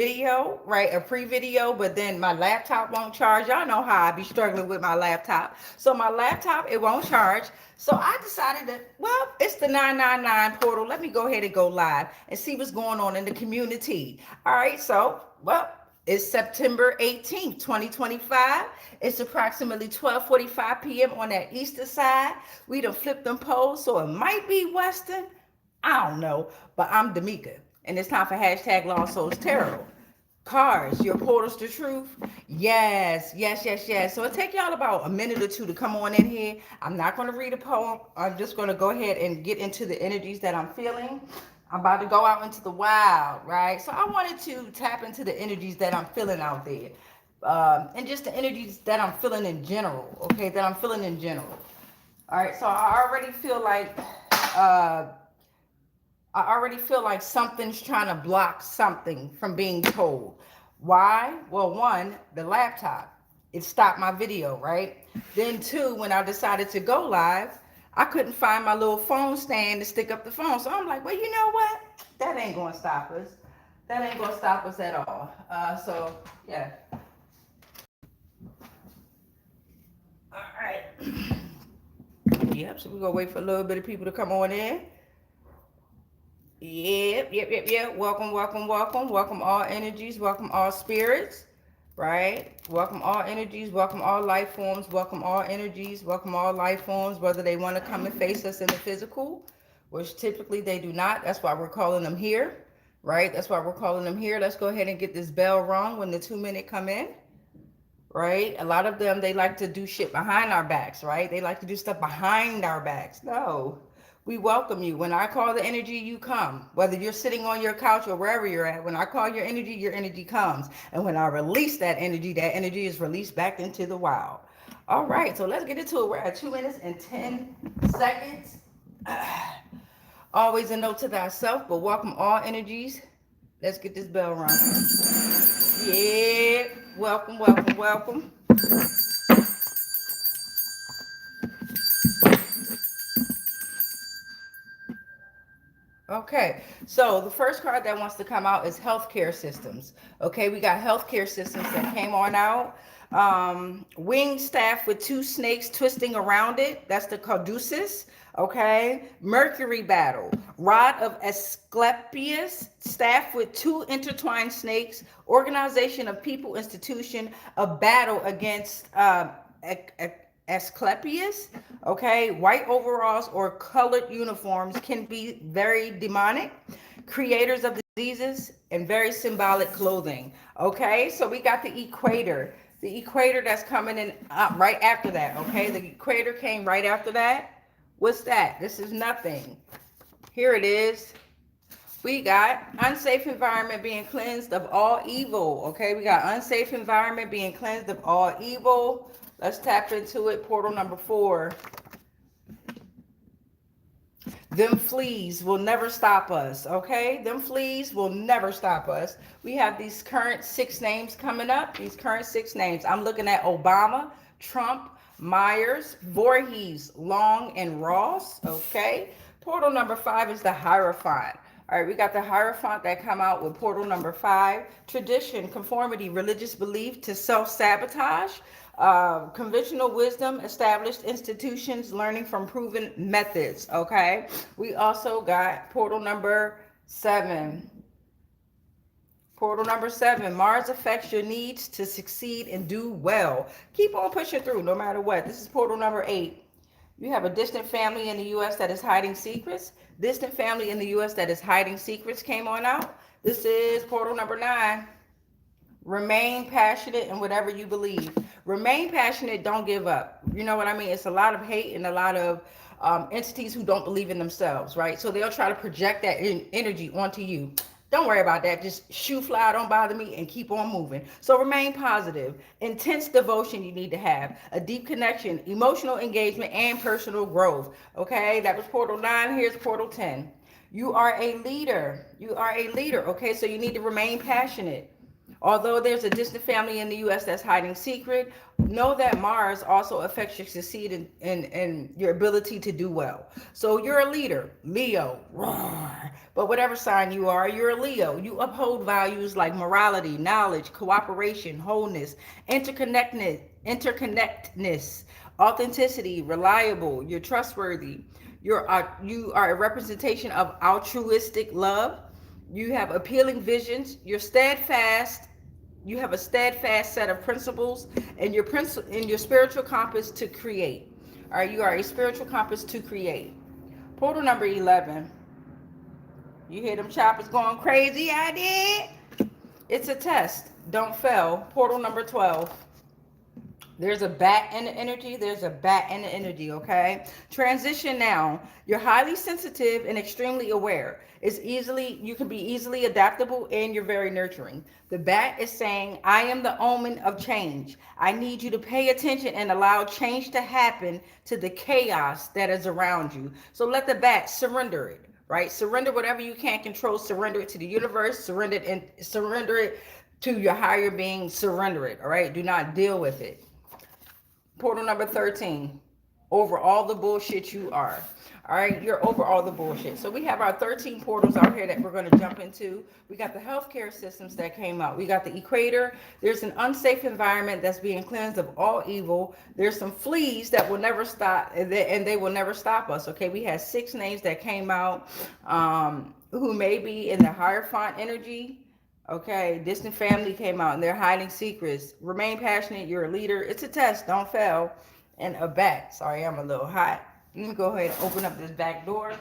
video, right? A pre-video, but then my laptop won't charge. Y'all know how I be struggling with my laptop. So my laptop, it won't charge. So I decided that, well, it's the 999 portal. Let me go ahead and go live and see what's going on in the community. All right, so, well, it's September 18th, 2025. It's approximately 12:45 p.m. on that eastern side. We done flipped them poles, so it might be western. I don't know, but I'm Damika, and it's time for hashtag Lost Souls Tarot. Cars, your portals to truth. Yes, yes, yes, yes. So it'll take y'all about a minute or two to come on in here. I'm not going to read a poem. I'm just going to go ahead and get into the energies that I'm feeling. I'm about to go out into the wild, right? So I wanted to tap into the energies that I'm feeling out there. And just the energies that I'm feeling in general, okay? That I'm feeling in general. All right, so uh, I already feel like something's trying to block something from being told. Why? Well, one, the laptop. It stopped my video, right? Then two, when I decided to go live, I couldn't find my little phone stand to stick up the phone. So I'm like, well, you know what? That ain't gonna stop us. That ain't gonna stop us at all. So yeah. All right. Yep. So we're gonna wait for a little bit of people to come on in. Yep. Welcome, welcome, welcome. Welcome all energies. Welcome all spirits. Right? Welcome all energies. Welcome all life forms. Welcome all energies. Welcome all life forms, whether they want to come and face us in the physical, which typically they do not. That's why we're calling them here. Right? That's why we're calling them here. Let's go ahead and get this bell rung when the 2 minute come in. Right? A lot of them, they like to do shit behind our backs, right? They like to do stuff behind our backs. No, we welcome you. When I call the energy, you come. Whether you're sitting on your couch or wherever you're at, when I call your energy comes. And when I release that energy is released back into the wild. All right, so let's get into it. We're at 2 minutes and 10 seconds. Always a note to thyself, but welcome all energies. Let's get this bell rung. Yeah, welcome, welcome, welcome. Okay, so the first card that wants to come out is healthcare systems. Okay, we got healthcare systems that came on out. Winged staff with two snakes twisting around it. That's the caduceus. Okay, Mercury battle. Rod of Asclepius, staff with two intertwined snakes. Organization of people, institution, a battle against Asclepius. Okay, white overalls or colored uniforms can be very demonic. Creators of diseases and very symbolic clothing. Okay, so we got the equator. The equator that's coming in right after that. Okay, the equator came right after that. What's that? This is nothing. Here it is. We got unsafe environment being cleansed of all evil. Okay, we got unsafe environment being cleansed of all evil. Let's tap into it. Portal number 4. Them fleas will never stop us, okay? Them fleas will never stop us. We have these current 6 names coming up. These current 6 names. I'm looking at Obama, Trump, Myers, Voorhees, Long, and Ross, okay? Portal number 5 is the Hierophant. All right, we got the Hierophant that come out with portal number 5. Tradition, conformity, religious belief to self-sabotage. Conventional wisdom, established institutions, learning from proven methods. Okay, we also got portal number 7. Portal number 7, Mars affects your needs to succeed and do well. Keep on pushing through no matter what. This is portal number 8. You have a distant family in the U.S. that is hiding secrets. Distant family in the U.S. that is hiding secrets came on out. This is portal number 9. Remain passionate in whatever you believe. Remain passionate, don't give up. You know what I mean? It's a lot of hate and a lot of entities who don't believe in themselves, right? So they'll try to project that energy onto you. Don't worry about that. Just shoot fly, don't bother me, and keep on moving. So remain positive. Intense devotion you need to have. A deep connection, emotional engagement, and personal growth. Okay, that was portal 9. Here's portal 10. You are a leader. You are a leader, okay? So you need to remain passionate. Although there's a distant family in the U.S. that's hiding secret, know that Mars also affects your succeed in your ability to do well. So you're a leader, Leo, roar. But whatever sign you are, you're a Leo. You uphold values like morality, knowledge, cooperation, wholeness, interconnectedness, authenticity, reliable. You're trustworthy. You are a representation of altruistic love. You have appealing visions. You have a steadfast set of principles and your spiritual compass to create. All right, you are a spiritual compass to create. Portal number 11. You hear them choppers going crazy? I did. It's a test. Don't fail. Portal number 12. There's a bat in the energy. There's a bat in the energy, okay? Transition now. You're highly sensitive and extremely aware. You can be easily adaptable, and you're very nurturing. The bat is saying, I am the omen of change. I need you to pay attention and allow change to happen to the chaos that is around you. So let the bat surrender it, right? Surrender whatever you can't control. Surrender it to the universe. Surrender it to your higher being. Surrender it, all right? Do not deal with it. Portal number 13. Over all the bullshit you are. All right, you're over all the bullshit. So we have our 13 portals out here that we're going to jump into. We got the healthcare systems that came out. We got the equator. There's an unsafe environment that's being cleansed of all evil. There's some fleas that will never stop, and they will never stop us. Okay, we had 6 names that came out who may be in the Hierophant energy. Okay, distant family came out and they're hiding secrets. Remain passionate. You're a leader. It's a test. Don't fail. And a bat. Sorry, I'm a little hot. Let me go ahead and open up this back door.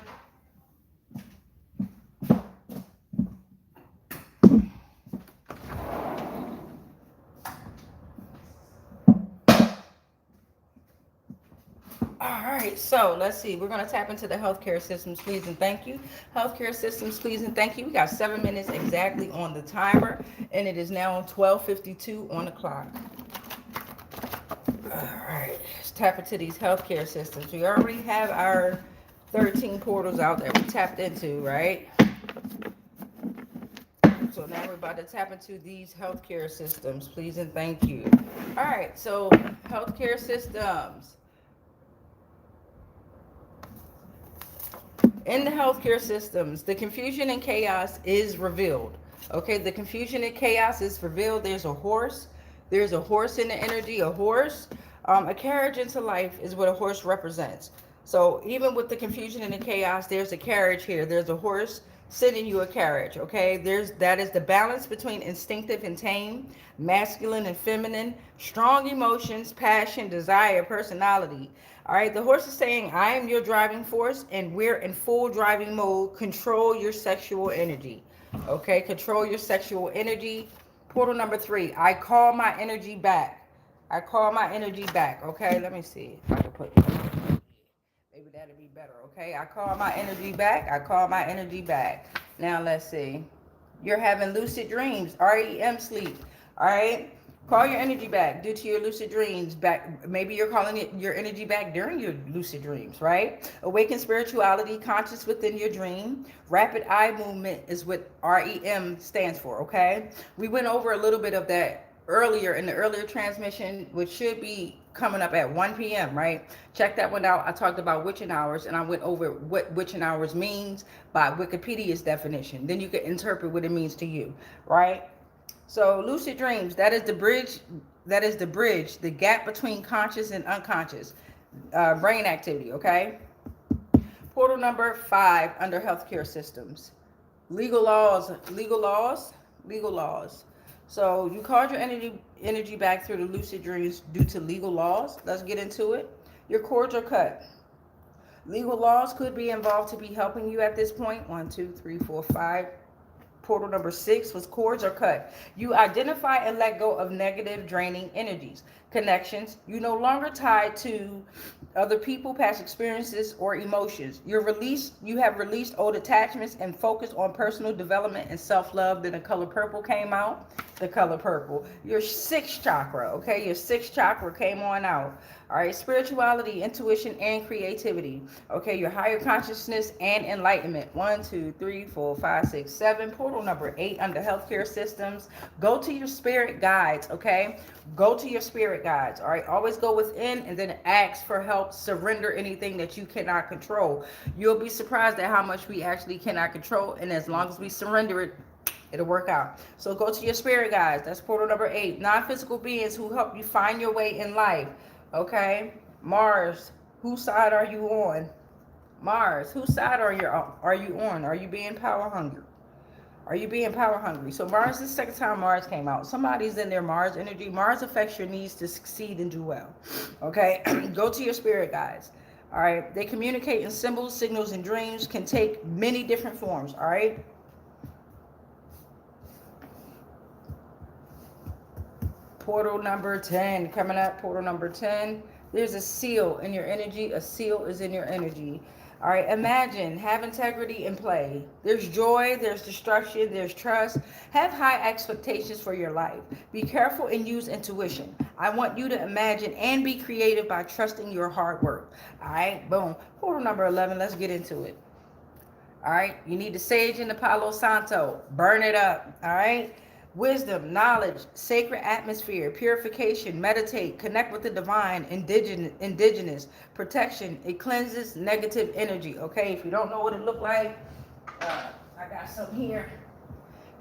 All right, so let's see. We're going to tap into the healthcare systems, please and thank you. Healthcare systems, please and thank you. We got 7 minutes exactly on the timer, and it is now 12:52 on the clock. All right, let's tap into these healthcare systems. We already have our 13 portals out that we tapped into, right? So now we're about to tap into these healthcare systems, please and thank you. All right, so healthcare systems. In the healthcare systems, the confusion and chaos is revealed. Okay, the confusion and chaos is revealed. There's a horse. There's a horse in the energy, a horse. A carriage into life is what a horse represents. So even with the confusion and the chaos, there's a carriage here. There's a horse sending you a carriage, okay? That is the balance between instinctive and tame, masculine and feminine, strong emotions, passion, desire, personality. All right, the horse is saying, I am your driving force, and we're in full driving mode. Control your sexual energy. Okay, control your sexual energy. Portal number 3, I call my energy back. I call my energy back. Okay, let me see if I can put, maybe that'll be better. Okay, I call my energy back. I call my energy back. Now let's see. You're having lucid dreams, REM sleep. All right, call your energy back due to your lucid dreams. Back, maybe you're calling it your energy back during your lucid dreams, right? Awaken spirituality, conscious within your dream. Rapid eye movement is what REM stands for. Okay, we went over a little bit of that earlier in the earlier transmission, which should be coming up at 1 p.m., right? Check that one out. I talked about witching hours, and I went over what witching hours means by Wikipedia's definition. Then you can interpret what it means to you, right? So lucid dreams, that is the bridge, the gap between conscious and unconscious brain activity, okay? Portal number 5 under healthcare systems. Legal laws. So you called your energy back through the lucid dreams due to legal laws. Let's get into it. Your cords are cut. Legal laws could be involved to be helping you at this point. 1, 2, 3, 4, 5. Portal number 6 was cords are cut. You identify and let go of negative, draining energies. Connections. You no longer tied to other people, past experiences, or emotions. You have released old attachments and focused on personal development and self-love. Then the color purple came out. the color purple. Your sixth chakra, okay? Your sixth chakra came on out. All right, spirituality, intuition, and creativity. Okay, your higher consciousness and enlightenment. 1, 2, 3, 4, 5, 6, 7. Portal number 8 under healthcare systems. Go to your spirit guides, okay? Go to your spirit guides, all right? Always go within and then ask for help. Surrender anything that you cannot control. You'll be surprised at how much we actually cannot control, and as long as we surrender it, it'll work out. So go to your spirit guides. That's portal number 8. Non-physical beings who help you find your way in life. Okay? Mars, whose side are you on? Mars, whose side are you on? Are you being power hungry? Are you being power hungry? So Mars, this is the second time Mars came out. Somebody's in their Mars energy. Mars affects your needs to succeed and do well. Okay? Go to your spirit guides. All right? They communicate in symbols, signals, and dreams. Can take many different forms. All right? Portal number 10 coming up. Portal number 10. There's a seal in your energy. A seal is in your energy. All right. Imagine. Have integrity in play. There's joy. There's destruction. There's trust. Have high expectations for your life. Be careful and use intuition. I want you to imagine and be creative by trusting your hard work. All right. Boom. Portal number 11. Let's get into it. All right. You need the sage and the Palo Santo. Burn it up. All right. Wisdom, knowledge, sacred atmosphere, purification, meditate, connect with the divine, indigenous, protection. It cleanses negative energy. Okay, if you don't know what it looked like, I got some here.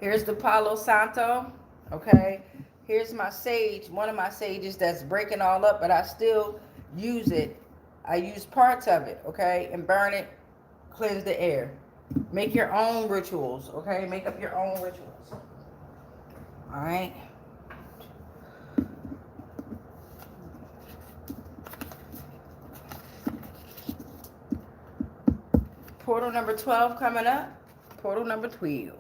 Here's the Palo Santo. Okay, here's my sage, one of my sages that's breaking all up, but I still use it. I use parts of it, okay, and burn it, cleanse the air. Make your own rituals, okay? Make up your own rituals. All right. Portal number 12 coming up. Portal number 12.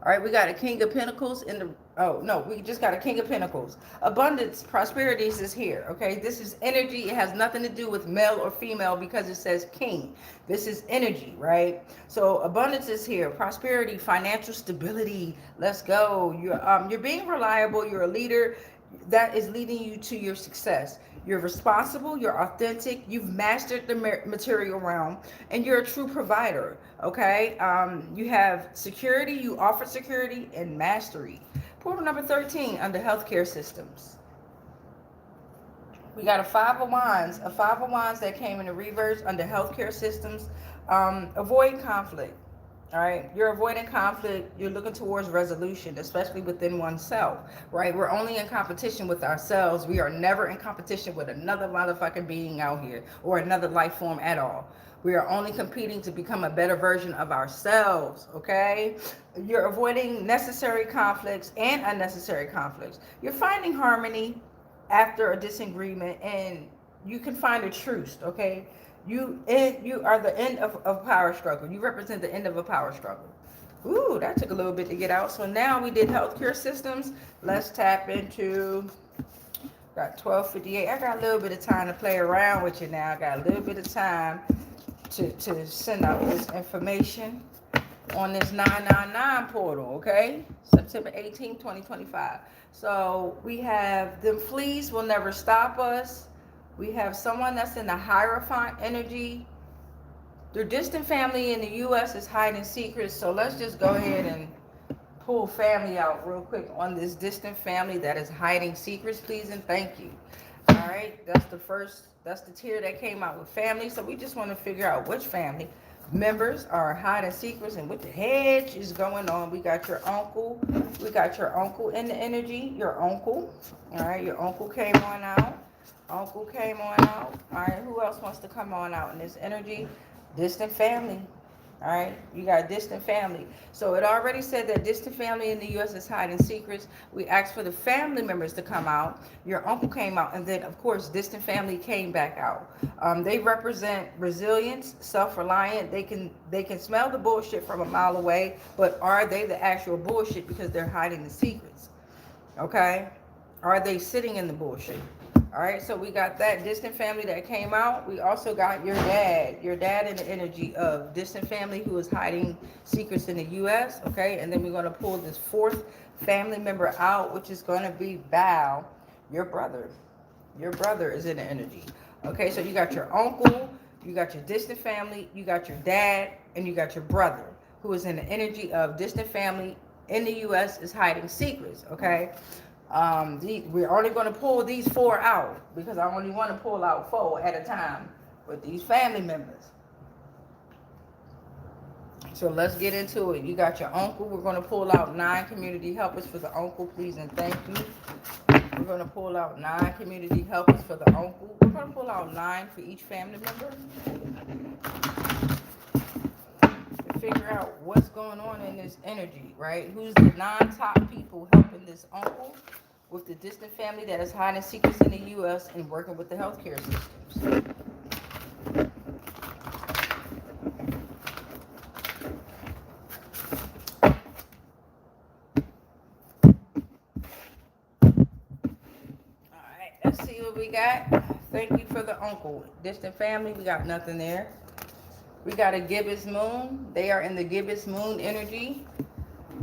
All right, we got a King of Pentacles in the... Oh, no, we just got a King of Pentacles. Abundance, prosperity is here, okay? This is energy. It has nothing to do with male or female because it says king. This is energy, right? So abundance is here. Prosperity, financial stability. Let's go. You're being reliable. You're a leader. That is leading you to your success. You're responsible, you're authentic, you've mastered the material realm, and you're a true provider, okay? You have security, you offer security and mastery. Portal number 13 under healthcare systems. We got a Five of Wands that came in the reverse under healthcare systems. Avoid conflict. All right, you're avoiding conflict. You're looking towards resolution, especially within oneself, right? We're only in competition with ourselves. We are never in competition with another motherfucking being out here or another life form at all. We are only competing to become a better version of ourselves, okay? You're avoiding necessary conflicts and unnecessary conflicts. You're finding harmony after a disagreement, and you can find a truce, okay? You are the end of power struggle. You represent the end of a power struggle. Ooh, that took a little bit to get out. So now we did healthcare systems. Let's tap into, got 1258. I got a little bit of time to play around with you now. I got a little bit of time to send out this information on this 999 portal, okay? September 18, 2025. So we have them fleas will never stop us. We have someone that's in the Hierophant energy. Their distant family in the U.S. is hiding secrets. So let's just go ahead and pull family out real quick on this distant family that is hiding secrets, please and thank you. All right, that's the tier that came out with family. So we just want to figure out which family members are hiding secrets and what the hedge is going on. We got your uncle. We got your uncle in the energy. Your uncle. All right, your uncle came on out. Uncle came on out. All right, who else wants to come on out in this energy? Distant family. All right, you got distant family. So it already said that distant family in the U.S. is hiding secrets. We asked for the family members to come out. Your uncle came out, and then, of course, distant family came back out. They represent resilience, self-reliant. They can smell the bullshit from a mile away, but are they the actual bullshit because they're hiding the secrets? Okay? Are they sitting in the bullshit? All right, so we got that distant family that came out. We also got your dad in the energy of distant family who is hiding secrets in the U.S. Okay, and then we're going to pull this fourth family member out, which is going to be Val, your brother. Your brother is in the energy. Okay, so you got your uncle, you got your distant family, you got your dad, and you got your brother who is in the energy of distant family in the U.S. is hiding secrets. Okay. We're only going to pull these four out because I only want to pull out four at a time with these family members. So let's get into it. You got your uncle. We're going to pull out 9 community helpers for the uncle, please and thank you. We're going to pull out 9 community helpers for the uncle. We're going to pull out 9 for each family member to figure out what's going on in this energy, right? Who's the 9 top people helping this uncle with the distant family that is hiding secrets in the U.S. and working with the healthcare systems. All right, let's see what we got. Thank you for the uncle. Distant family, we got nothing there. We got a gibbous moon. They are in the gibbous moon energy,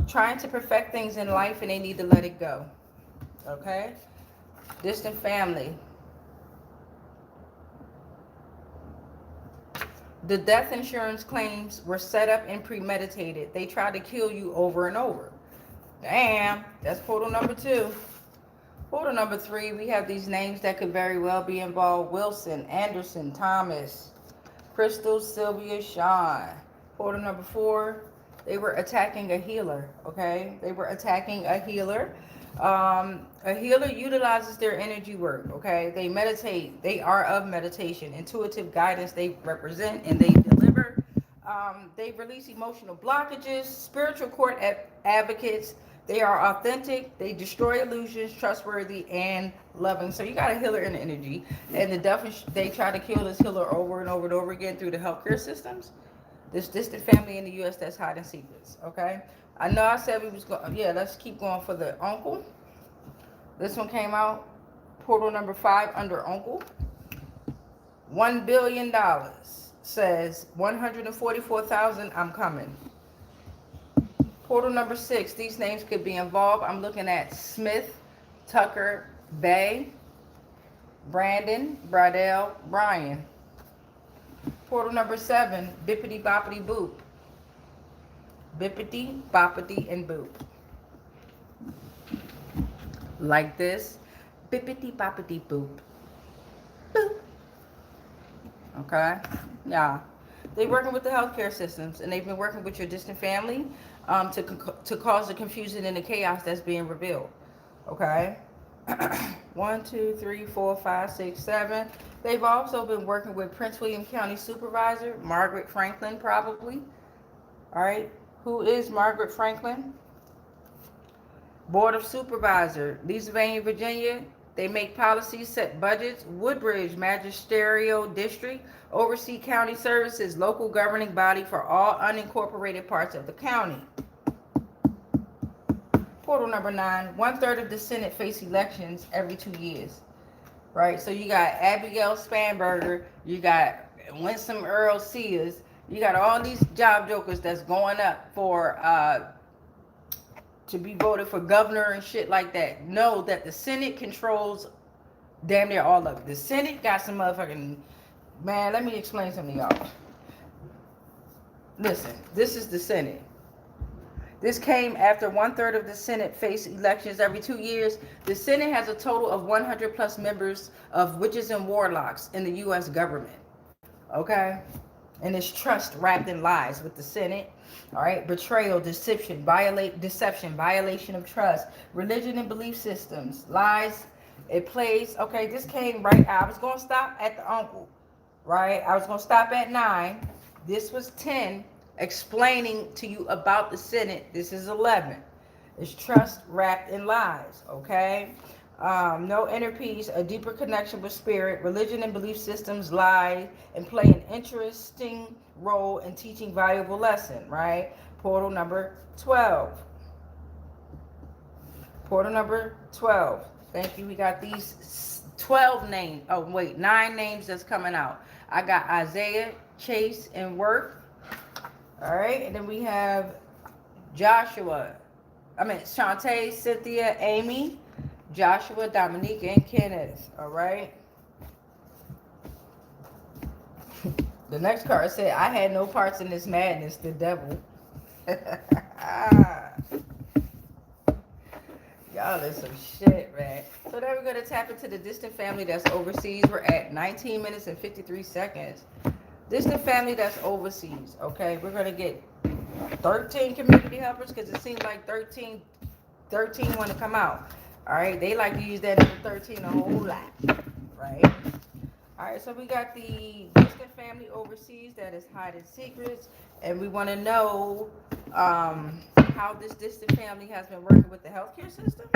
trying to perfect things in life and they need to let it go. Okay? Distant family. The death insurance claims were set up and premeditated. They tried to kill you over and over. Damn, that's portal number 2. Portal number 3, we have these names that could very well be involved. Wilson, Anderson, Thomas, Crystal, Sylvia, Sean. Portal number 4, they were attacking a healer, okay? They were attacking a healer. A healer utilizes their energy work, okay? They meditate. They are of meditation. Intuitive guidance they represent and they deliver. They release emotional blockages. Spiritual court advocates. They are authentic. They destroy illusions, trustworthy, and loving. So you got a healer in the energy. And they try to kill this healer over and over and over again through the healthcare systems. This distant family in the U.S. that's hiding secrets, okay? I know I said we was going, yeah, let's keep going for the uncle. This one came out, portal number 5 under uncle. $1 billion says 144,000, I'm coming. Portal number 6, these names could be involved. I'm looking at Smith, Tucker, Bay, Brandon, Bradell, Brian. Portal number 7, Bippity Boppity Boop. Bippity Boppity and Boop. Like this. Bippity Boppity Boop. Boop. Okay? Yeah. They're working with the healthcare systems and they've been working with your distant family to cause the confusion and the chaos that's being revealed. Okay? 1, 2, 3, 4, 5, 6, 7. They've also been working with Prince William County Supervisor, Margaret Franklin, probably. All right. Who is Margaret Franklin? Board of Supervisor, Pennsylvania, Virginia. They make policies, set budgets. Woodbridge Magisterial District, oversee county services, local governing body for all unincorporated parts of the county. Portal number 9, 1/3 of the Senate face elections every 2 years. Right? So you got Abigail Spanberger, you got Winsome Earl Sears, you got all these job jokers that's going up for to be voted for governor and shit like that. Know that the Senate controls damn near all of it. The Senate got some motherfucking, man, let me explain something to y'all. Listen, this is the Senate. This came after 1/3 of the Senate face elections every 2 years. The Senate has a total of 100 plus members of witches and warlocks in the U.S. government. Okay? And it's trust wrapped in lies with the Senate. All right? Betrayal, deception, violation of trust, religion and belief systems, lies. It plays. Okay, this came right. I was going to stop at the uncle. Right? I was going to stop at 9. This was 10. Explaining to you about the Senate. This is 11. It's trust wrapped in lies. Okay? No inner peace, a deeper connection with spirit, religion and belief systems lie and play an interesting role in teaching valuable lesson, right? Portal number 12. Portal number 12. Thank you. We got these 12 names. Oh, wait, 9 names that's coming out. I got Isaiah, Chase, and Work. All right. And then we have Joshua. Shantae, Cynthia, Amy, Joshua, Dominica, and Kenneth. All right. The next card said, I had no parts in this madness, the devil. Y'all is some shit, man. So then we're going to tap into the distant family that's overseas. We're at 19 minutes and 53 seconds. Distant family that's overseas, okay? We're going to get 13 community helpers because it seems like 13 want to come out. All right? They like to use that number 13 a whole lot, right? All right, so we got the distant family overseas that is hiding secrets, and we want to know how this distant family has been working with the healthcare system.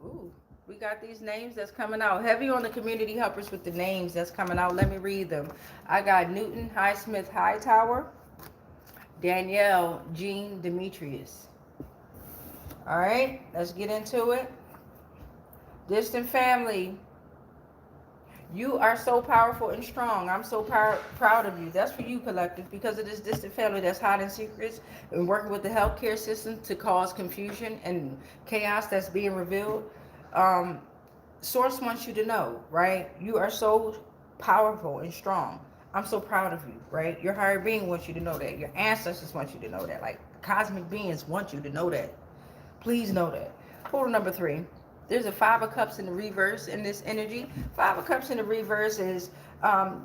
Ooh, we got these names that's coming out. Heavy on the community helpers with the names that's coming out. Let me read them. I got Newton Highsmith Hightower, Danielle Jean Demetrius. All right, let's get into it. Distant family. You are so powerful and strong. I'm so proud of you. That's for you, collective, because of this distant family that's hiding secrets and working with the healthcare system to cause confusion and chaos that's being revealed. Source wants you to know, right? You are so powerful and strong. I'm so proud of you, right? Your higher being wants you to know that. Your ancestors want you to know that. Like, cosmic beings want you to know that. Please know that. Portal number 3. There's a 5 of Cups in the reverse in this energy. 5 of Cups in the reverse is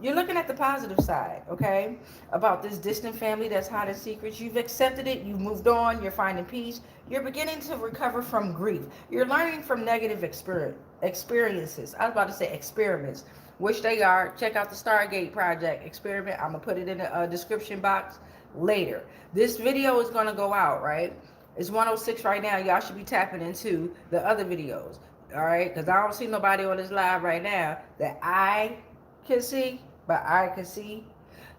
you're looking at the positive side, okay? About this distant family that's hiding secrets. You've accepted it. You've moved on. You're finding peace. You're beginning to recover from grief. You're learning from negative experiences. I was about to say experiments, which they are. Check out the Stargate Project experiment. I'm going to put it in the description box later. This video is going to go out, right? It's 1:06 right now. Y'all should be tapping into the other videos. All right? Because I don't see nobody on this live right now that I can see, but I can see.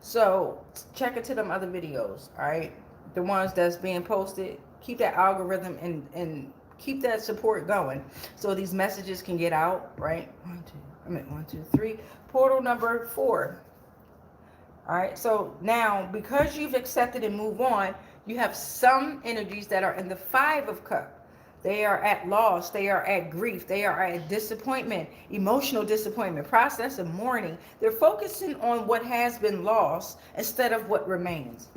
So check into them other videos. All right? The ones that's being posted. Keep that algorithm and keep that support going so these messages can get out. Right? 1, 2, 3. Portal number 4. All right? So now, because you've accepted and moved on, you have some energies that are in the 5 of Cups. They are at loss. They are at grief. They are at disappointment, emotional disappointment, process of mourning. They're focusing on what has been lost instead of what remains.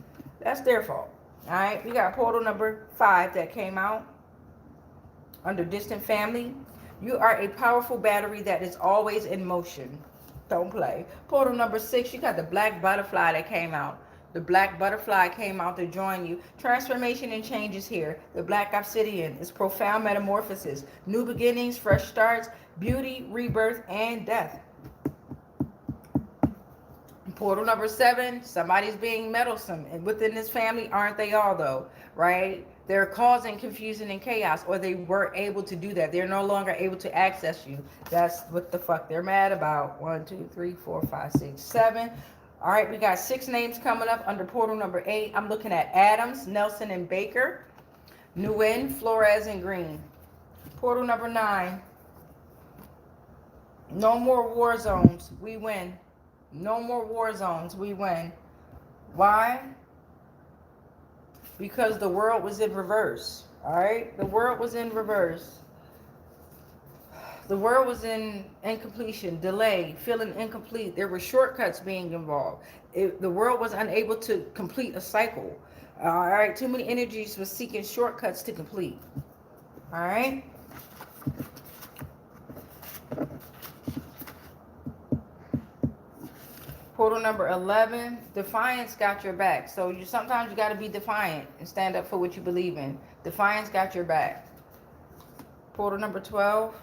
That's their fault. All right. We got portal number 5 that came out under distant family. You are a powerful battery that is always in motion. Don't play. Portal number 6, you got the black butterfly that came out. The black butterfly came out to join you. Transformation and changes here. The black obsidian is profound metamorphosis, new beginnings, fresh starts, beauty, rebirth, and death. Portal number 7, somebody's being meddlesome. And within this family, aren't they all though, right? They're causing confusion and chaos, or they were able to do that. They're no longer able to access you. That's what the fuck they're mad about. 1, 2, 3, 4, 5, 6, 7. All right, we got 6 names coming up under portal number 8. I'm looking at Adams, Nelson, and Baker. Nguyen, Flores, and Green. Portal number 9. No more war zones. We win. No more war zones. We win. Why? Because the world was in reverse. All right? The world was in reverse. The world was in incompletion, delay, feeling incomplete. There were shortcuts being involved. The world was unable to complete a cycle. All right, too many energies was seeking shortcuts to complete. All right. Portal number 11, defiance got your back. So sometimes you got to be defiant and stand up for what you believe in. Defiance got your back. Portal number 12.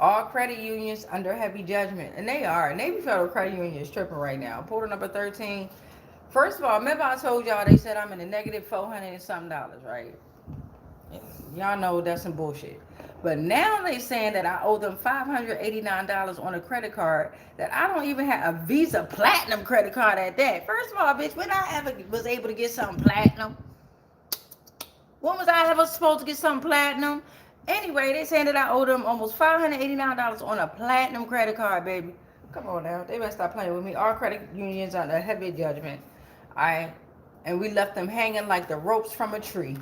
All credit unions under heavy judgment. And they are. Navy Federal Credit Union is tripping right now. Portal number 13. First of all, remember I told y'all they said I'm in a negative $400 and something, right? Y'all know that's some bullshit. But now they saying that I owe them $589 on a credit card that I don't even have a Visa Platinum credit card at that. First of all, bitch, when I ever was able to get something platinum? When was I ever supposed to get something platinum? Anyway, they saying that I owe them almost $589 on a platinum credit card, baby. Come on now. They better stop playing with me. Our credit unions are under heavy judgment. Alright. And we left them hanging like the ropes from a tree.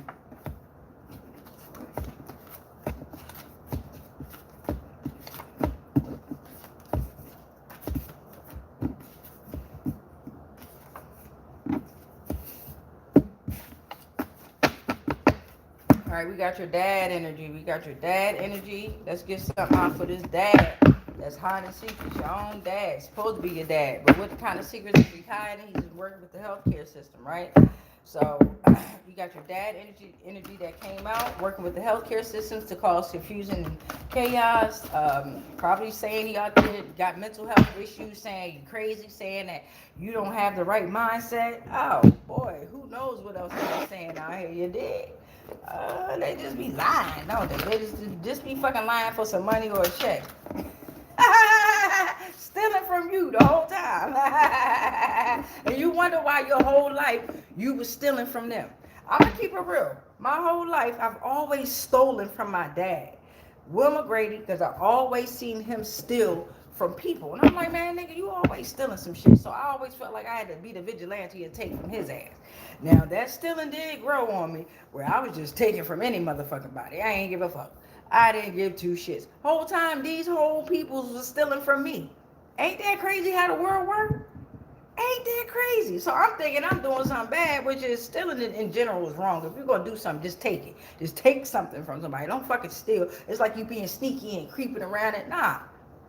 All right, we got your dad energy. We got your dad energy. Let's get something out for this dad that's hiding secrets. Your own dad. Supposed to be your dad. But what kind of secrets is he hiding? He's working with the healthcare system, right? So you got your dad energy that came out, working with the healthcare systems to cause confusion and chaos. Probably saying he out there got mental health issues, saying you're crazy, saying that you don't have the right mindset. Oh boy, who knows what else they're saying out here? You did. They just be lying, don't they? They just be fucking lying for some money or a check. Stealing from you the whole time. And you wonder why your whole life you was stealing from them. I'm gonna keep it real. My whole life I've always stolen from my dad, Wilma Grady, because I always seen him steal from people. And I'm like, man, nigga, you always stealing some shit. So I always felt like I had to be the vigilante and take from his ass. Now that stealing did grow on me, where I was just taking from any motherfucking body. I ain't give a fuck. I didn't give two shits. Whole time these whole peoples was stealing from me. Ain't that crazy how the world works? Ain't that crazy? So I'm thinking I'm doing something bad, which is stealing in general is wrong. If you're gonna do something, just take it. Just take something from somebody. Don't fucking steal. It's like you being sneaky and creeping around it. Nah.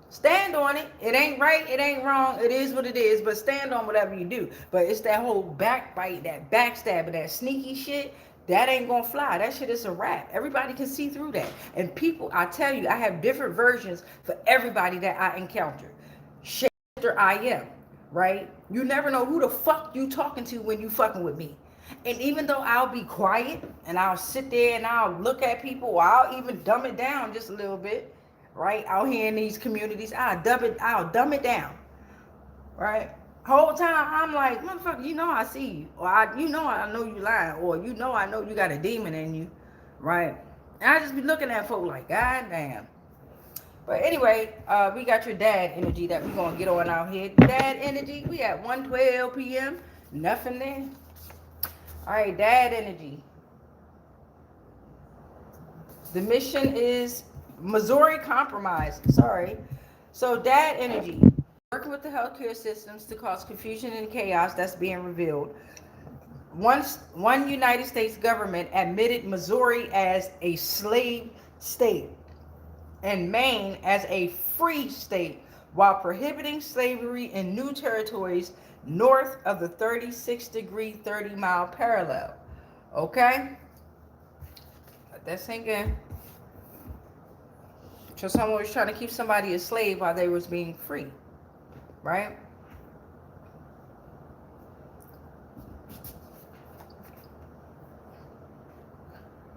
Stand on it. It ain't right. It ain't wrong. It is what it is. But stand on whatever you do. But it's that whole backbite, that backstabbing, that sneaky shit. That ain't gonna fly. That shit is a wrap. Everybody can see through that. And people, I tell you, I have different versions for everybody that I encounter. Shifter I am, right? You never know who the fuck you talking to when you fucking with me. And even though I'll be quiet and I'll sit there and I'll look at people, or I'll even dumb it down just a little bit, right? Out here in these communities, I'll dumb it down, right? Whole time I'm like, motherfucker, you know I see you, or I know you lying, or I know you got a demon in you, right? And I just be looking at folk like, god damn. But anyway, we got your dad energy that we gonna get on out here. Dad energy, we at 1:12 p.m. Nothing there. All right, dad energy. The mission is Missouri Compromise. Sorry. So dad energy. Working with the healthcare systems to cause confusion and chaos that's being revealed. One United States government admitted Missouri as a slave state and Maine as a free state while prohibiting slavery in new territories north of the 36-degree 30-mile parallel. Okay? Let that sink in. So someone was trying to keep somebody a slave while they was being free. Right?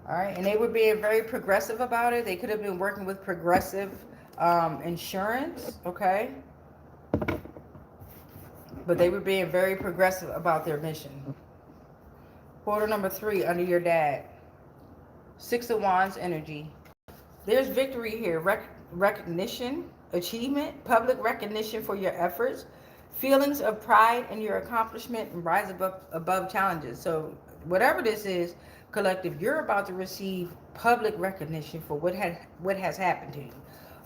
All right, and they were being very progressive about it. They could have been working with progressive insurance, okay? But they were being very progressive about their mission. Portal number 3 under your dad. 6 of Wands energy. There's victory here. Recognition, achievement, public recognition for your efforts, feelings of pride in your accomplishment, and rise above challenges. So whatever this is, collective, you're about to receive public recognition for what has happened to you.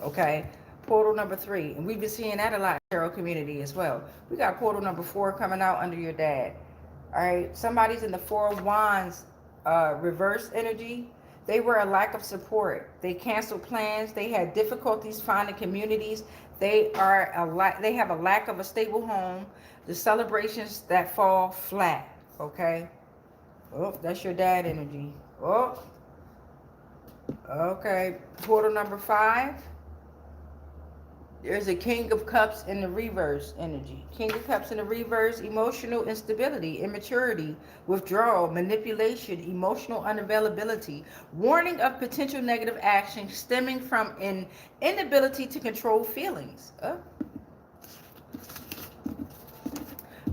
Okay? Portal number 3. And we've been seeing that a lot in the tarot community as well. We got portal number 4 coming out under your dad. All right? Somebody's in the 4 of Wands reverse energy. They were a lack of support. They canceled plans. They had difficulties finding communities. They have a lack of a stable home. The celebrations that fall flat. Okay? Oh, that's your dad energy. Oh. Okay. Portal number 5. There's a King of Cups in the reverse energy. King of Cups in the reverse, emotional instability, immaturity, withdrawal, manipulation, emotional unavailability, warning of potential negative action stemming from an inability to control feelings.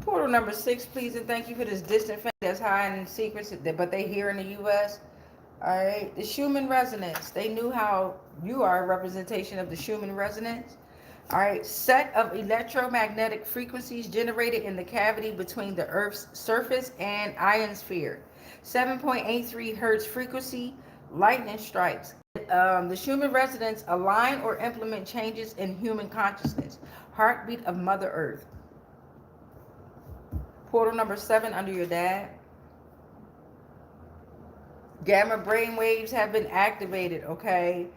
Portal number 6, please and thank you for this distant family that's hiding secrets, but they here in the U.S. All right, the Schumann resonance. They knew how you are a representation of the Schumann resonance. All right, set of electromagnetic frequencies generated in the cavity between the Earth's surface and ionosphere. 7.83 hertz frequency, lightning strikes. The Schumann resonance align or implement changes in human consciousness. Heartbeat of Mother Earth. Portal number 7 under your dad. Gamma brain waves have been activated, okay?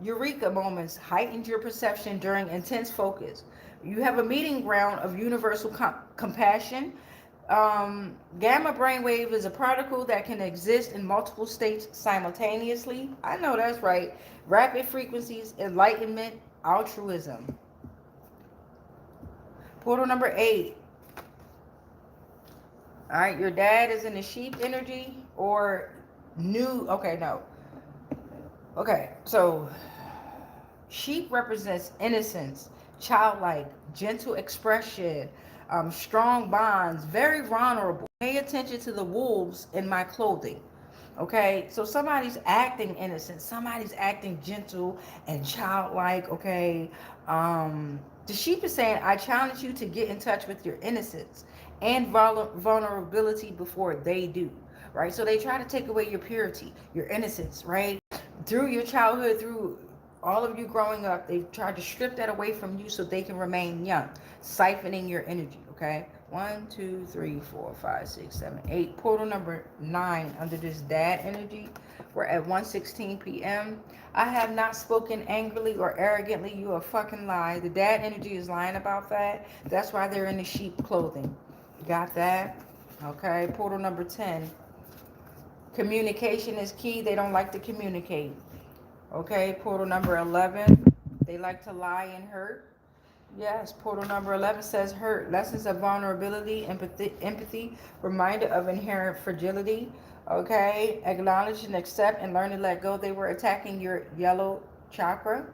Eureka moments heightened your perception during intense focus. You have a meeting ground of universal compassion. Gamma brainwave is a particle that can exist in multiple states simultaneously. I know that's right. Rapid frequencies, enlightenment, altruism. Portal number 8. All right, your dad is in the sheep energy or new. Okay, no. Okay, so sheep represents innocence, childlike, gentle expression, strong bonds, very vulnerable. Pay attention to the wolves in my clothing. Okay, so somebody's acting innocent, somebody's acting gentle and childlike. Okay, the sheep is saying, I challenge you to get in touch with your innocence and vulnerability before they do. Right, so they try to take away your purity, your innocence, right? Through your childhood, through all of you growing up, they've tried to strip that away from you so they can remain young, siphoning your energy. Okay, 1, 2, 3, 4, 5, 6, 7, 8. Portal number 9 under this dad energy. We're at 1:16 p.m. I have not spoken angrily or arrogantly. You a fucking lie. The dad energy is lying about that. That's why they're in the sheep clothing. Got that? Okay, portal number 10. Communication is key. They don't like to communicate. Okay, portal number 11. They like to lie and hurt. Yes, portal number 11 says hurt. Lessons of vulnerability, empathy, reminder of inherent fragility. Okay, acknowledge and accept and learn to let go. They were attacking your yellow chakra.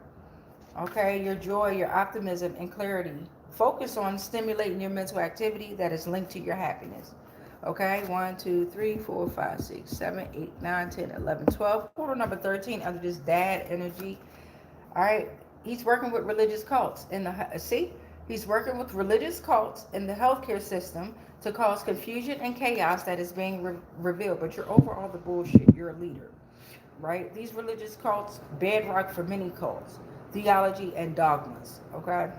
Okay, your joy, your optimism, and clarity. Focus on stimulating your mental activity that is linked to your happiness. Okay, 1, 2, 3, 4, 5, 6, 7, 8, 9, 10, 11, 12. Portal number 13 under this dad energy. All right, he's working with religious cults in the he's working with religious cults in the healthcare system to cause confusion and chaos that is being revealed. But you're over all the bullshit. You're a leader, right? These religious cults, bedrock for many cults, theology and dogmas. Okay.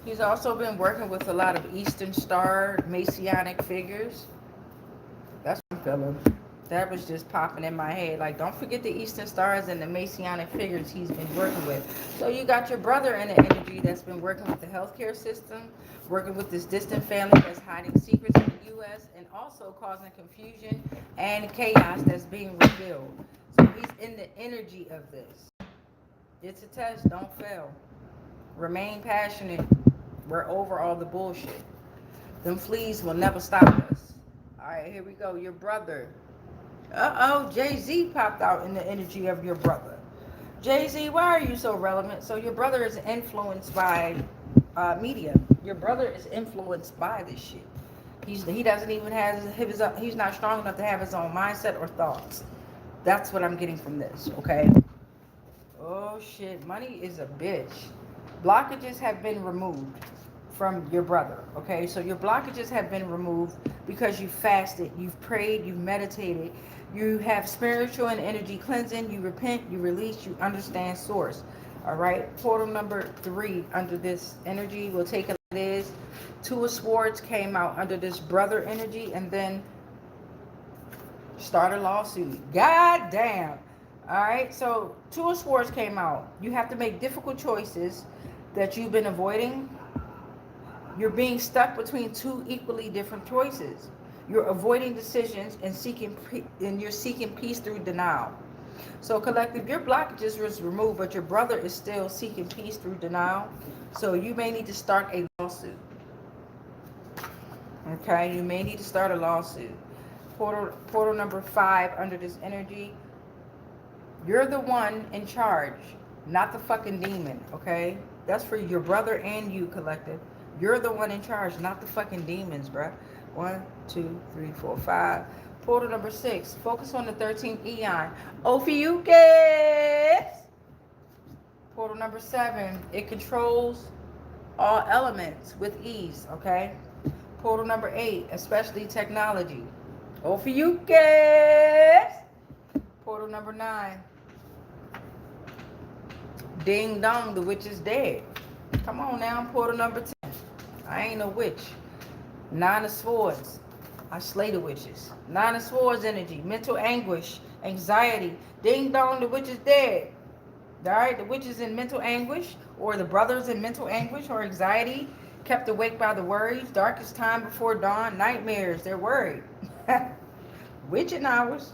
He's also been working with a lot of Eastern Star Messianic figures. That's what I'm feeling. That was just popping in my head. Like, don't forget the Eastern Stars and the Messianic figures he's been working with. So you got your brother in the energy that's been working with the healthcare system, working with this distant family that's hiding secrets in the U.S. and also causing confusion and chaos that's being revealed. So he's in the energy of this. It's a test. Don't fail. Remain passionate. We're over all the bullshit. Them fleas will never stop us. All right, here we go. Your brother. Uh-oh, Jay-Z popped out in the energy of your brother. Jay-Z, why are you so relevant? So your brother is influenced by media. Your brother is influenced by this shit. He doesn't even have he's not strong enough to have his own mindset or thoughts. That's what I'm getting from this, okay? Oh shit, money is a bitch. Blockages have been removed from your brother, okay? So your blockages have been removed because you fasted, you've prayed, you've meditated, you have spiritual and energy cleansing, you repent, you release, you understand source. All right, portal number 3 under this energy, we'll take it as it is. 2 of Swords came out under this brother energy, and then start a lawsuit. God damn. All right, so 2 of Swords came out. You have to make difficult choices that you've been avoiding. You're being stuck between 2 equally different choices. You're avoiding decisions and you're seeking peace through denial. So collective, your blockages was removed, but your brother is still seeking peace through denial. So you may need to start a lawsuit. Okay, you may need to start a lawsuit. Portal number 5 under this energy. You're the one in charge, not the fucking demon, okay? That's for your brother and you, collective. You're the one in charge, not the fucking demons, bruh. 1, 2, 3, 4, 5. Portal number 6. Focus on the 13th eon. Ophiuchus. Portal number 7. It controls all elements with ease, okay? Portal number 8. Especially technology. Ophiuchus. Portal number 9. Ding dong, the witch is dead. Come on now, portal number 10. I ain't no witch. 9 of swords. I slay the witches. 9 of swords energy, mental anguish, anxiety. Ding dong, the witch is dead. Alright, the witch is in mental anguish, or the brothers in mental anguish or anxiety, kept awake by the worries, darkest time before dawn, nightmares, they're worried. Witching hours.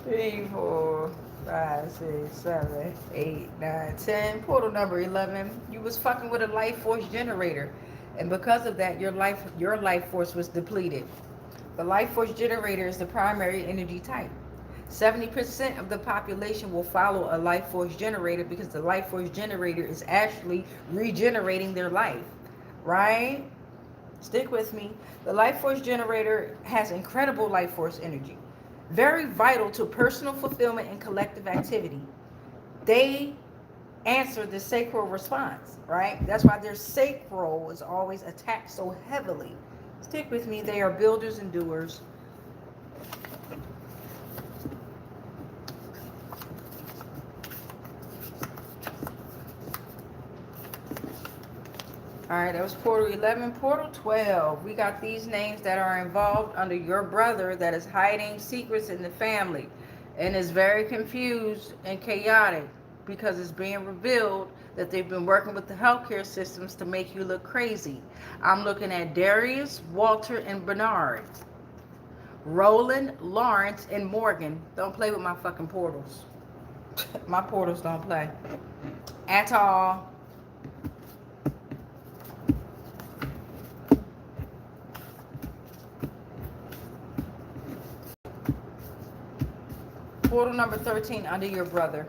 3, 4, 5, 6, 7, 8, 9, 10. Portal number 11. You was fucking with a life force generator, and because of that, your life force was depleted. The life force generator is the primary energy type. 70% of the population will follow a life force generator because the life force generator is actually regenerating their life, right? Stick with me. The life force generator has incredible life force energy, very vital to personal fulfillment and collective activity. They answer the sacral response, right? That's why their sacral is always attacked so heavily. Stick with me. They are builders and doers. All right, that was portal 11. Portal 12. We got these names that are involved under your brother that is hiding secrets in the family and is very confused and chaotic because it's being revealed that they've been working with the healthcare systems to make you look crazy. I'm looking at Darius, Walter, and Bernard. Roland, Lawrence, and Morgan. Don't play with my fucking portals. My portals don't play at all. Portal number 13 under your brother.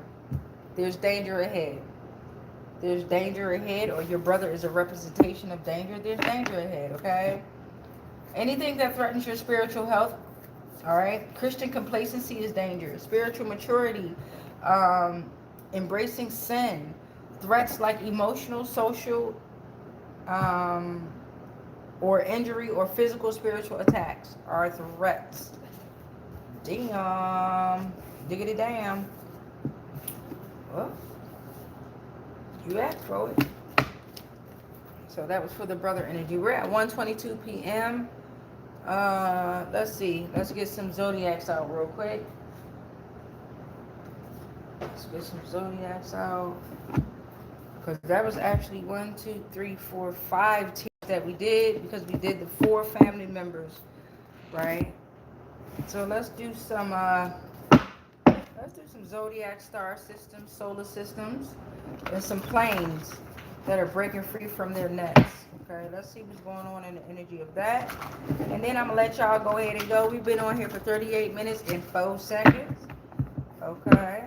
There's danger ahead. There's danger ahead, or your brother is a representation of danger. There's danger ahead, okay? Anything that threatens your spiritual health, all right? Christian complacency is dangerous. Spiritual maturity, embracing sin, threats like emotional, social, or injury or physical spiritual attacks are threats. Damn. Diggity damn. Well, you asked for it. So that was for the brother energy. We're at 1:22 p.m. Let's see. Let's get some Zodiacs out real quick. Let's get some Zodiacs out. Because that was actually 1, 2, 3, 4, 5 teams that we did, because we did the 4 family members, right? So let's do some zodiac star systems, solar systems, and some planes that are breaking free from their nets. Okay, let's see what's going on in the energy of that. And then I'm gonna let y'all go ahead and go. We've been on here for 38 minutes and 4 seconds. Okay.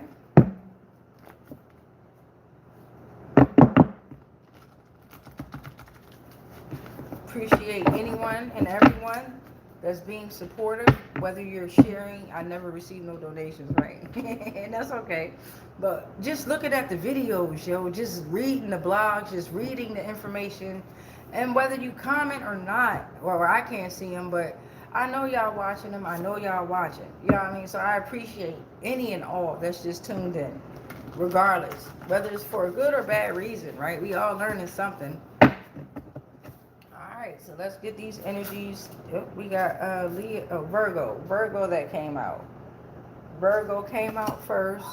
Appreciate anyone and everyone that's being supportive, whether you're sharing. I never receive no donations, right? And that's okay. But just looking at the videos, yo, just reading the blogs, just reading the information, and whether you comment or not, or I can't see them, but I know y'all watching them. I know y'all watching. You know what I mean? So I appreciate any and all that's just tuned in, regardless, whether it's for a good or bad reason, right? We all learning something. Alright, so let's get these energies. Yep, we got Virgo that came out. Virgo came out first.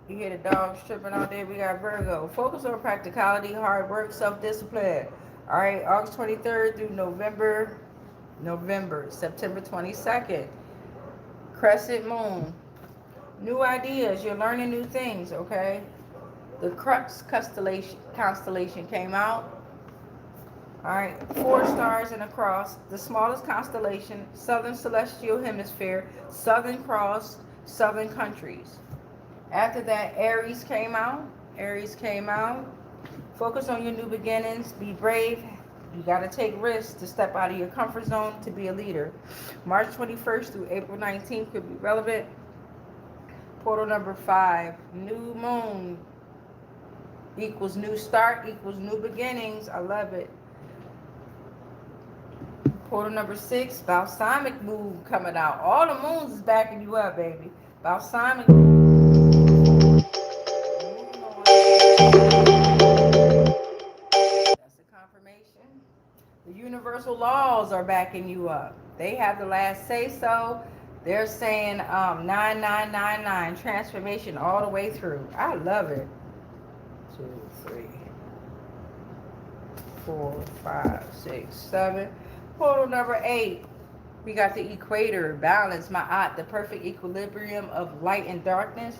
You hear the dogs tripping out there. We got Virgo. Focus on practicality, hard work, self-discipline. Alright, August 23rd through November, September 22nd. Crescent moon. New ideas. You're learning new things, okay? The Crux constellation came out. All right, 4 stars in a cross, the smallest constellation, southern celestial hemisphere, southern cross, southern countries. After that, Aries came out. Aries came out. Focus on your new beginnings. Be brave. You got to take risks to step out of your comfort zone to be a leader. March 21st through April 19th could be relevant. Portal number 5, new moon equals new start equals new beginnings. I love it. Portal number 6, balsamic moon coming out. All the moons is backing you up, baby. Balsamic moon. That's a confirmation. The universal laws are backing you up. They have the last say so. They're saying 9999 transformation all the way through. I love it. 2, 3, 4, 5, 6, 7. Portal number 8. We got the equator, balance, ma'at, the perfect equilibrium of light and darkness.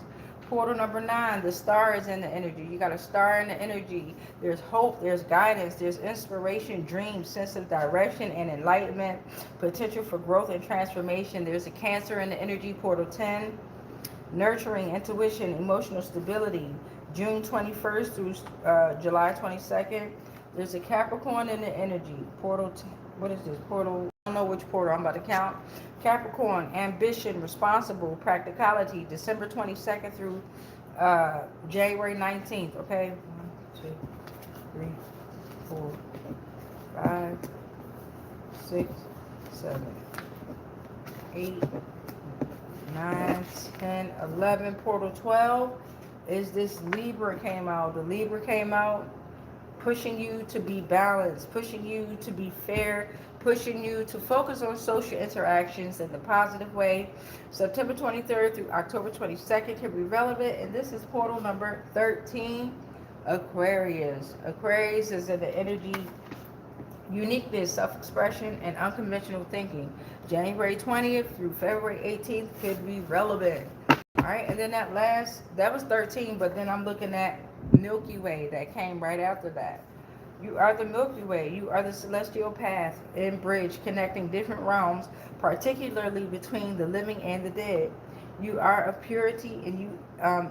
Portal number 9, the stars in the energy. You got a star in the energy. There's hope, there's guidance, there's inspiration, dreams, sense of direction and enlightenment, potential for growth and transformation. There's a Cancer in the energy. Portal 10, nurturing, intuition, emotional stability. June 21st through July 22nd. There's a Capricorn in the energy. Portal, what is this? Portal, I don't know which portal I'm about to count. Capricorn, ambition, responsible, practicality, December 22nd through January 19th. Okay? 1, 2, 3, 4, 5, 6, 7, 8, 9, 10, 11. Portal 12 is this Libra came out. The Libra came out pushing you to be balanced, pushing you to be fair, pushing you to focus on social interactions in the positive way. September 23rd through October 22nd can be relevant, and this is portal number 13, Aquarius. Aquarius is in the energy uniqueness, self-expression, and unconventional thinking. January 20th through February 18th could be relevant. All right, and then that was 13, but then I'm looking at Milky Way that came right after that. You are the Milky Way. You are the celestial path and bridge connecting different realms, particularly between the living and the dead. You are of purity, and you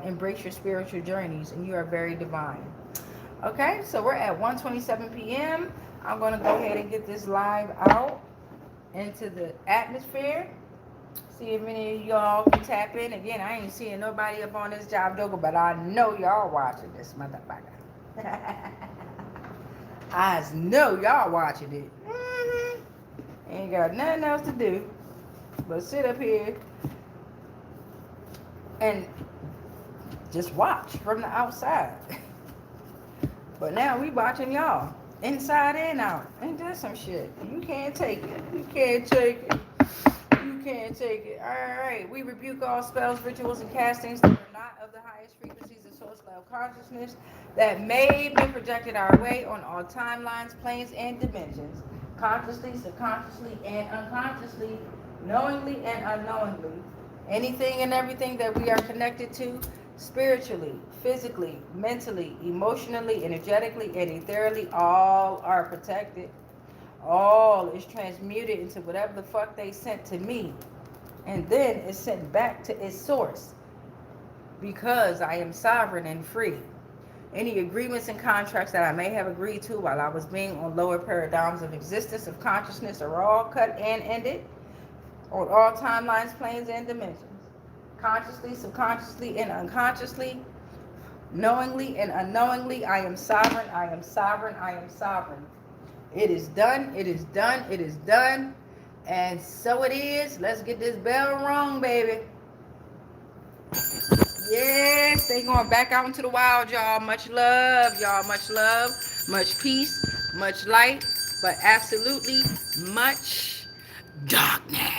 embrace your spiritual journeys, and you are very divine. Okay, so we're at 1:27 p.m. I'm going to go ahead and get this live out into the atmosphere. See if any of y'all can tap in. Again, I ain't seeing nobody up on this job joker, but I know y'all watching this motherfucker. I know y'all watching it. Ain't got nothing else to do but sit up here and just watch from the outside. But now we watching y'all inside and out. Ain't that some shit? You can't take it. You can't take it. You can't take it. All right. We rebuke all spells, rituals, and castings that are not of the highest frequencies of source level consciousness that may be projected our way on all timelines, planes, and dimensions, consciously, subconsciously, and unconsciously, knowingly and unknowingly. Anything and everything that we are connected to, spiritually, physically, mentally, emotionally, energetically, and ethereally, all are protected. All is transmuted into whatever the fuck they sent to me, and then it's sent back to its source, because I am sovereign and free. Any agreements and contracts that I may have agreed to while I was being on lower paradigms of existence of consciousness are all cut and ended on all timelines, planes, and dimensions, consciously, subconsciously, and unconsciously, knowingly and unknowingly. I am sovereign, I am sovereign, I am sovereign. It is done, it is done, it is done, and so it is. Let's get this bell rung, baby. Yes, they going back out into the wild, y'all. Much love, y'all. Much love, much peace, much light, but absolutely much darkness.